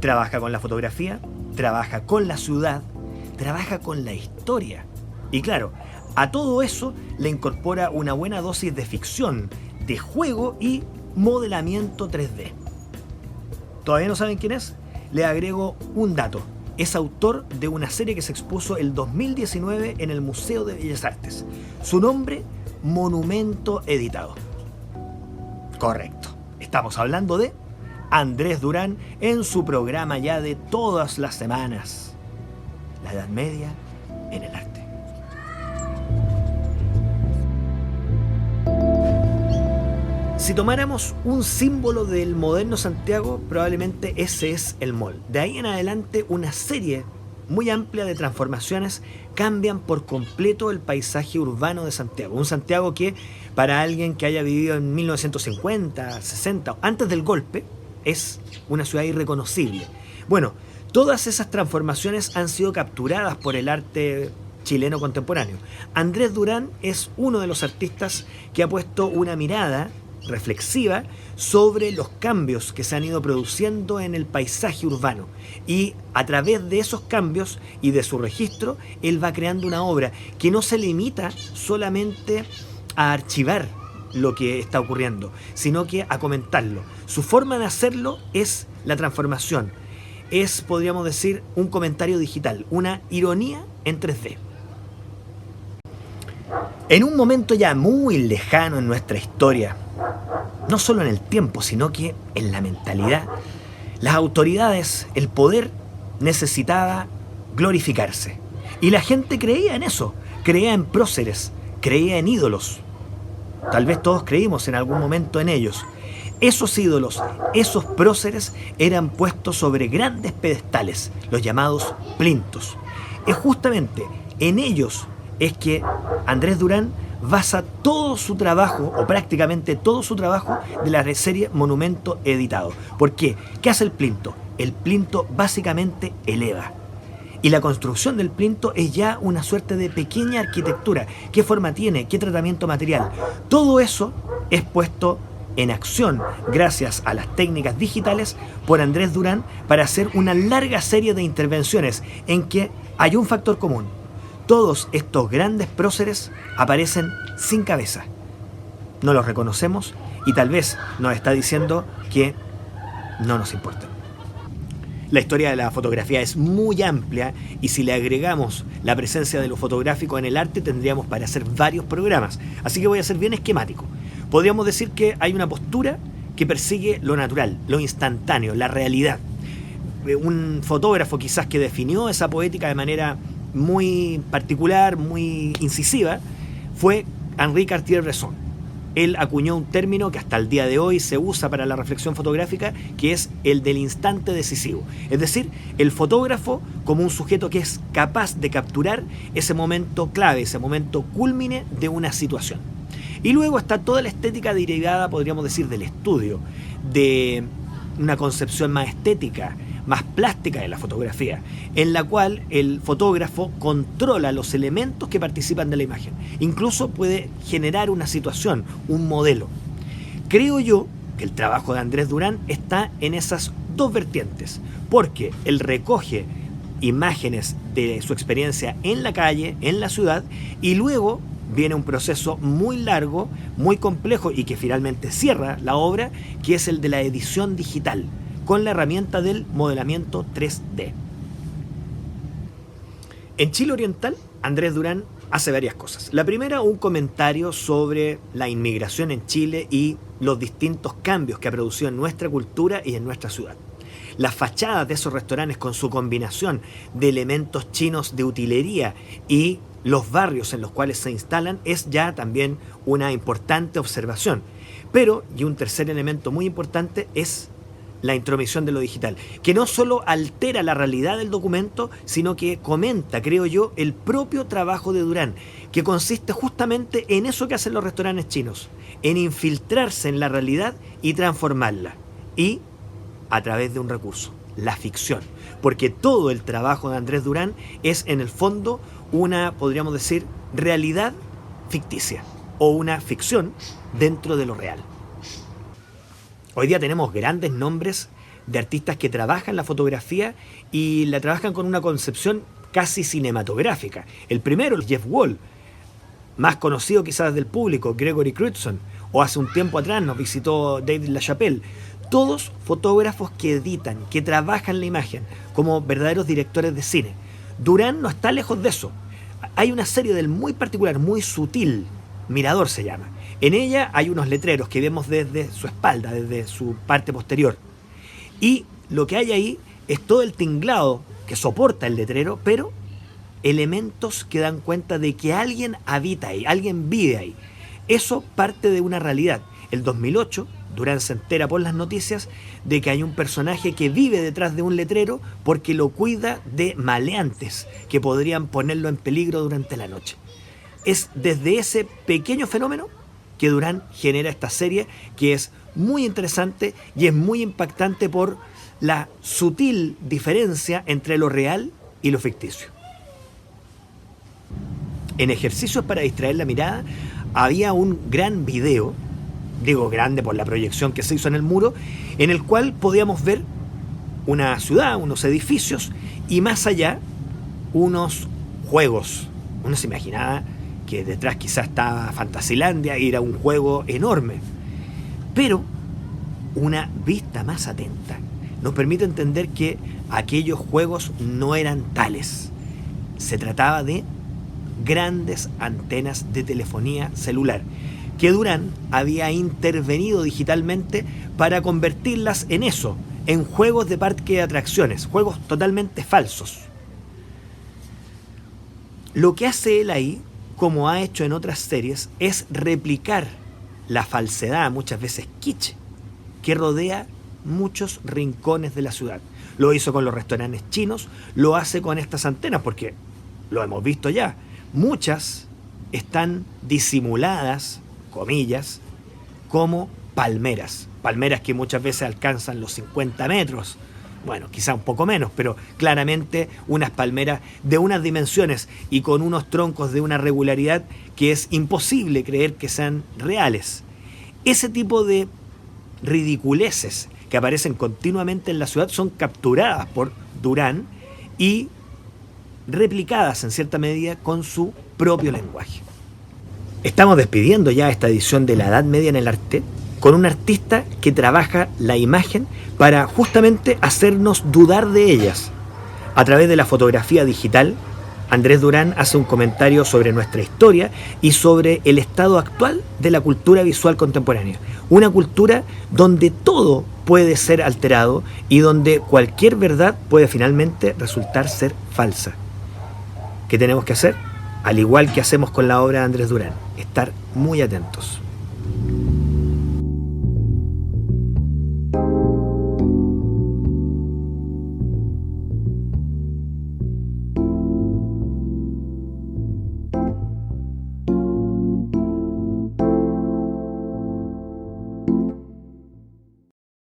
Trabaja con la fotografía, trabaja con la ciudad, trabaja con la historia. Y claro, a todo eso le incorpora una buena dosis de ficción, de juego y modelamiento 3D. ¿Todavía no saben quién es? Le agrego un dato. Es autor de una serie que se expuso el 2019 en el Museo de Bellas Artes. Su nombre, Monumento Editado. Correcto. Estamos hablando de Andrés Durán en su programa ya de todas las semanas. La Edad Media en el arte. Si tomáramos un símbolo del moderno Santiago, probablemente ese es el mall. De ahí en adelante, una serie muy amplia de transformaciones cambian por completo el paisaje urbano de Santiago. Un Santiago que, para alguien que haya vivido en 1950, 60, antes del golpe, es una ciudad irreconocible. Bueno, todas esas transformaciones han sido capturadas por el arte chileno contemporáneo. Andrés Durán es uno de los artistas que ha puesto una mirada reflexiva sobre los cambios que se han ido produciendo en el paisaje urbano, y a través de esos cambios y de su registro él va creando una obra que no se limita solamente a archivar lo que está ocurriendo, sino que a comentarlo. Su forma de hacerlo es la transformación, es, podríamos decir, un comentario digital, una ironía en 3D. En un momento ya muy lejano en nuestra historia, no solo en el tiempo, sino que en la mentalidad, las autoridades, el poder necesitaba glorificarse. Y la gente creía en eso, creía en próceres, creía en ídolos. Tal vez todos creímos en algún momento en ellos. Esos ídolos, esos próceres eran puestos sobre grandes pedestales, los llamados plintos. Es justamente en ellos es que Andrés Durán basa todo su trabajo, o prácticamente todo su trabajo, de la serie Monumento Editado. ¿Por qué? ¿Qué hace el plinto? El plinto básicamente eleva. Y la construcción del plinto es ya una suerte de pequeña arquitectura. ¿Qué forma tiene? ¿Qué tratamiento material? Todo eso es puesto en acción gracias a las técnicas digitales por Andrés Durán para hacer una larga serie de intervenciones en que hay un factor común. Todos estos grandes próceres aparecen sin cabeza. No los reconocemos y tal vez nos está diciendo que no nos importa. La historia de la fotografía es muy amplia y si le agregamos la presencia de lo fotográfico en el arte tendríamos para hacer varios programas. Así que voy a ser bien esquemático. Podríamos decir que hay una postura que persigue lo natural, lo instantáneo, la realidad. Un fotógrafo quizás que definió esa poética de manera muy particular, muy incisiva, fue Henri Cartier-Bresson. Él acuñó un término que hasta el día de hoy se usa para la reflexión fotográfica, que es el del instante decisivo. Es decir, el fotógrafo como un sujeto que es capaz de capturar ese momento clave, ese momento cúlmine de una situación. Y luego está toda la estética derivada, podríamos decir, del estudio, de una concepción más estética, más plástica de la fotografía, en la cual el fotógrafo controla los elementos que participan de la imagen. Incluso puede generar una situación, un modelo. Creo yo que el trabajo de Andrés Durán está en esas dos vertientes, porque él recoge imágenes de su experiencia en la calle, en la ciudad, y luego viene un proceso muy largo, muy complejo y que finalmente cierra la obra, que es el de la edición digital, con la herramienta del modelamiento 3D. En Chile Oriental, Andrés Durán hace varias cosas. La primera, un comentario sobre la inmigración en Chile y los distintos cambios que ha producido en nuestra cultura y en nuestra ciudad. Las fachadas de esos restaurantes con su combinación de elementos chinos de utilería y los barrios en los cuales se instalan es ya también una importante observación. Pero, y un tercer elemento muy importante, es la intromisión de lo digital, que no solo altera la realidad del documento, sino que comenta, creo yo, el propio trabajo de Durán, que consiste justamente en eso que hacen los restaurantes chinos, en infiltrarse en la realidad y transformarla, y a través de un recurso, la ficción, porque todo el trabajo de Andrés Durán es en el fondo una, podríamos decir, realidad ficticia, o una ficción dentro de lo real. Hoy día tenemos grandes nombres de artistas que trabajan la fotografía y la trabajan con una concepción casi cinematográfica. El primero es Jeff Wall, más conocido quizás del público, Gregory Crewdson, o hace un tiempo atrás nos visitó David LaChapelle. Todos fotógrafos que editan, que trabajan la imagen, como verdaderos directores de cine. Durán no está lejos de eso. Hay una serie del muy particular, muy sutil, Mirador se llama. En ella hay unos letreros que vemos desde su espalda, desde su parte posterior. Y lo que hay ahí es todo el tinglado que soporta el letrero, pero elementos que dan cuenta de que alguien habita ahí, alguien vive ahí. Eso parte de una realidad. El 2008, Durán se entera por las noticias de que hay un personaje que vive detrás de un letrero porque lo cuida de maleantes que podrían ponerlo en peligro durante la noche. Es desde ese pequeño fenómeno que Durán genera esta serie, que es muy interesante y es muy impactante por la sutil diferencia entre lo real y lo ficticio. En Ejercicios para distraer la mirada había un gran video, digo grande por la proyección que se hizo en el muro, en el cual podíamos ver una ciudad, unos edificios y más allá unos juegos. Uno se imaginaba que detrás quizás estaba Fantasilandia y era un juego enorme. Pero una vista más atenta nos permite entender que aquellos juegos no eran tales. Se trataba de grandes antenas de telefonía celular que Durán había intervenido digitalmente para convertirlas en eso, en juegos de parque de atracciones, juegos totalmente falsos. Lo que hace él ahí, como ha hecho en otras series, es replicar la falsedad, muchas veces kitsch, que rodea muchos rincones de la ciudad. Lo hizo con los restaurantes chinos, lo hace con estas antenas, porque lo hemos visto ya. Muchas están disimuladas, comillas, como palmeras. Palmeras que muchas veces alcanzan los 50 metros. Bueno, quizá un poco menos, pero claramente unas palmeras de unas dimensiones y con unos troncos de una regularidad que es imposible creer que sean reales. Ese tipo de ridiculeces que aparecen continuamente en la ciudad son capturadas por Durán y replicadas en cierta medida con su propio lenguaje. Estamos despidiendo ya esta edición de la Edad Media en el arte con un artista que trabaja la imagen para justamente hacernos dudar de ellas. A través de la fotografía digital, Andrés Durán hace un comentario sobre nuestra historia y sobre el estado actual de la cultura visual contemporánea. Una cultura donde todo puede ser alterado y donde cualquier verdad puede finalmente resultar ser falsa. ¿Qué tenemos que hacer? Al igual que hacemos con la obra de Andrés Durán, estar muy atentos.